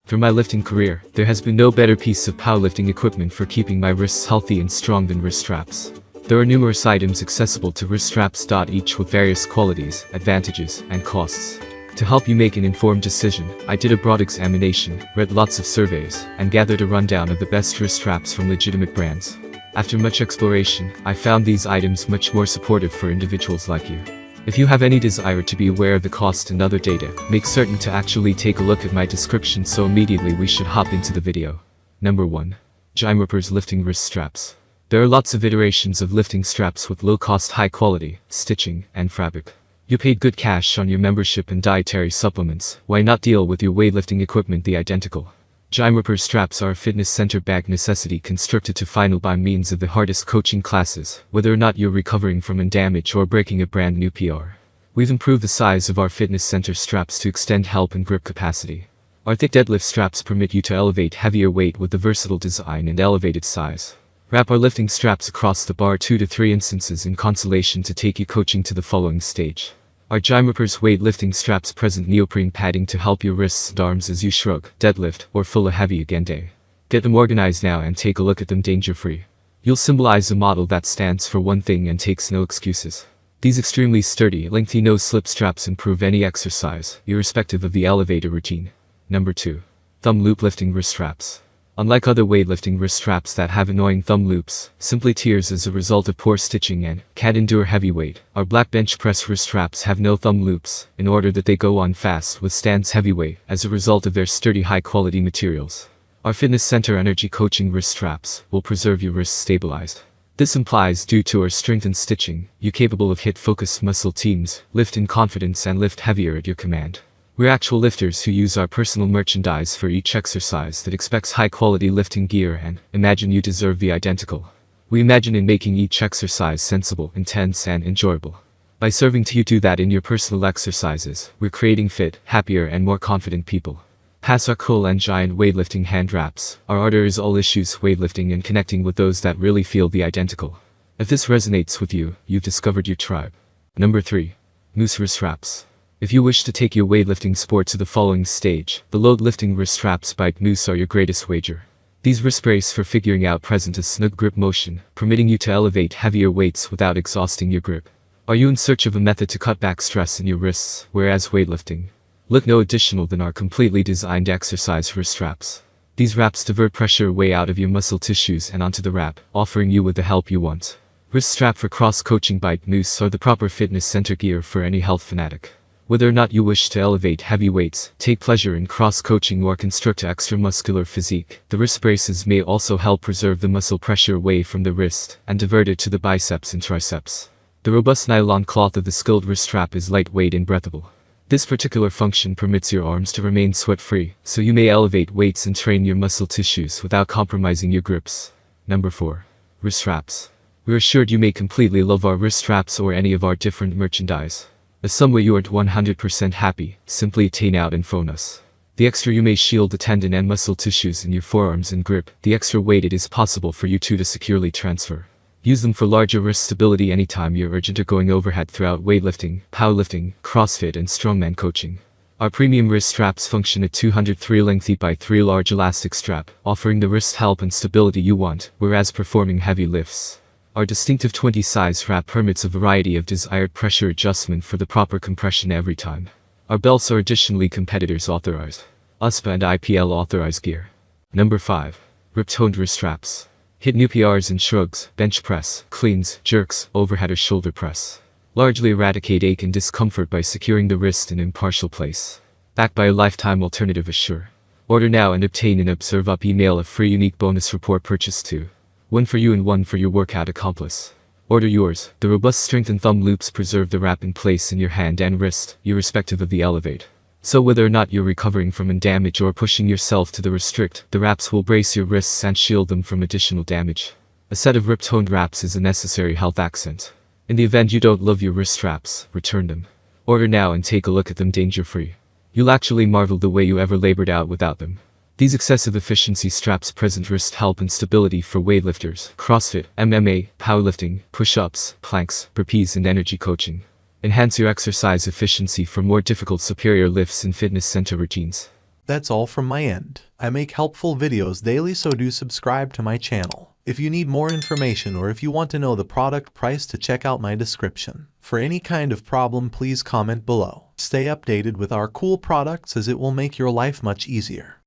Through my lifting career, there has been no better piece of powerlifting equipment for keeping my wrists healthy and strong than wrist straps. There are numerous items accessible to wrist straps. Each with various qualities, advantages, and costs. To help you make an informed decision, I did a broad examination, read lots of surveys, and gathered a rundown of the best wrist straps from legitimate brands. After much exploration, I found these items much more supportive for individuals like you. If you have any desire to be aware of the cost and other data, make certain to actually take a look at my description, so immediately we should hop into the video. Number 1. Gymrippers Lifting Wrist Straps. There are lots of iterations of lifting straps with low cost, high quality, stitching, and fabric. You paid good cash on your membership and dietary supplements, why not deal with your weightlifting equipment the identical? Gymripper straps are a fitness center bag necessity constructed to final by means of the hardest coaching classes, whether or not you're recovering from a damage or breaking a brand new PR. We've improved the size of our fitness center straps to extend help and grip capacity. Our thick deadlift straps permit you to elevate heavier weight with the versatile design and elevated size. Wrap our lifting straps across the bar 2 to 3 instances in consolation to take you coaching to the following stage. Our Gymrippers weightlifting straps present neoprene padding to help your wrists and arms as you shrug, deadlift, or pull a heavy again day. Get them organized now and take a look at them danger-free. You'll symbolize a model that stands for one thing and takes no excuses. These extremely sturdy, lengthy no-slip straps improve any exercise, irrespective of the elevator routine. Number 2. Thumb Loop Lifting Wrist Straps. Unlike other weightlifting wrist straps that have annoying thumb loops, simply tears as a result of poor stitching and can't endure heavy weight, our black bench press wrist straps have no thumb loops, in order that they go on fast, withstands heavy weight, as a result of their sturdy high-quality materials. Our fitness center energy coaching wrist straps will preserve your wrists stabilized. This implies, due to our strengthened stitching, you're capable of hit-focused muscle teams, lift in confidence and lift heavier at your command. We're actual lifters who use our personal merchandise for each exercise that expects high-quality lifting gear and imagine you deserve the identical. We imagine in making each exercise sensible, intense, and enjoyable. By serving to you do that in your personal exercises, we're creating fit, happier, and more confident people. Pass our cool and giant weightlifting hand wraps. Our order is all issues weightlifting and connecting with those that really feel the identical. If this resonates with you, you've discovered your tribe. Number 3. Noose Wrist Straps. If you wish to take your weightlifting sport to the following stage, the load lifting wrist straps by Noose are your greatest wager. These wrist brace for figuring out present a snug grip motion, permitting you to elevate heavier weights without exhausting your grip. Are you in search of a method to cut back stress in your wrists, whereas weightlifting? Look no additional than our completely designed exercise wrist straps. These wraps divert pressure away out of your muscle tissues and onto the wrap, offering you with the help you want. Wrist strap for cross-coaching by Noose are the proper fitness center gear for any health fanatic. Whether or not you wish to elevate heavy weights, take pleasure in cross-coaching, or construct an extramuscular physique, the wrist braces may also help preserve the muscle pressure away from the wrist and divert it to the biceps and triceps. The robust nylon cloth of the skilled wrist strap is lightweight and breathable. This particular function permits your arms to remain sweat-free, so you may elevate weights and train your muscle tissues without compromising your grips. Number 4. Wrist Straps. We're assured you may completely love our wrist straps or any of our different merchandise. If some way you aren't 100% happy, simply attain out and phone us. The extra you may shield the tendon and muscle tissues in your forearms and grip, the extra weight it is possible for you to securely transfer. Use them for larger wrist stability anytime you're urgent or going overhead throughout weightlifting, powerlifting, CrossFit, and strongman coaching. Our premium wrist straps function at 203 lengthy by 3 large elastic strap, offering the wrist help and stability you want, whereas performing heavy lifts. Our distinctive 20 size wrap permits a variety of desired pressure adjustment for the proper compression every time. Our belts are additionally competitors authorized. USPA and IPL authorized gear. Number 5. Rip-toned wrist straps. Hit new PRs in shrugs, bench press, cleans, jerks, overhead or shoulder press. Largely eradicate ache and discomfort by securing the wrist in impartial place. Backed by a lifetime alternative assure. Order now and obtain an Observe Up email a free unique bonus report purchase too. One for you and one for your workout accomplice. Order yours. The robust strengthened thumb loops preserve the wrap in place in your hand and wrist, irrespective of the elevate. So whether or not you're recovering from a damage or pushing yourself to the restrict, the wraps will brace your wrists and shield them from additional damage. A set of rip-toned wraps is a necessary health accent. In the event you don't love your wrist straps, return them. Order now and take a look at them danger-free. You'll actually marvel the way you ever labored out without them. These excessive efficiency straps present wrist help and stability for weightlifters, CrossFit, MMA, powerlifting, push-ups, planks, burpees, and energy coaching. Enhance your exercise efficiency for more difficult superior lifts and fitness center routines. That's all from my end. I make helpful videos daily, so do subscribe to my channel. If you need more information or if you want to know the product price, to check out my description. For any kind of problem, please comment below. Stay updated with our cool products, as it will make your life much easier.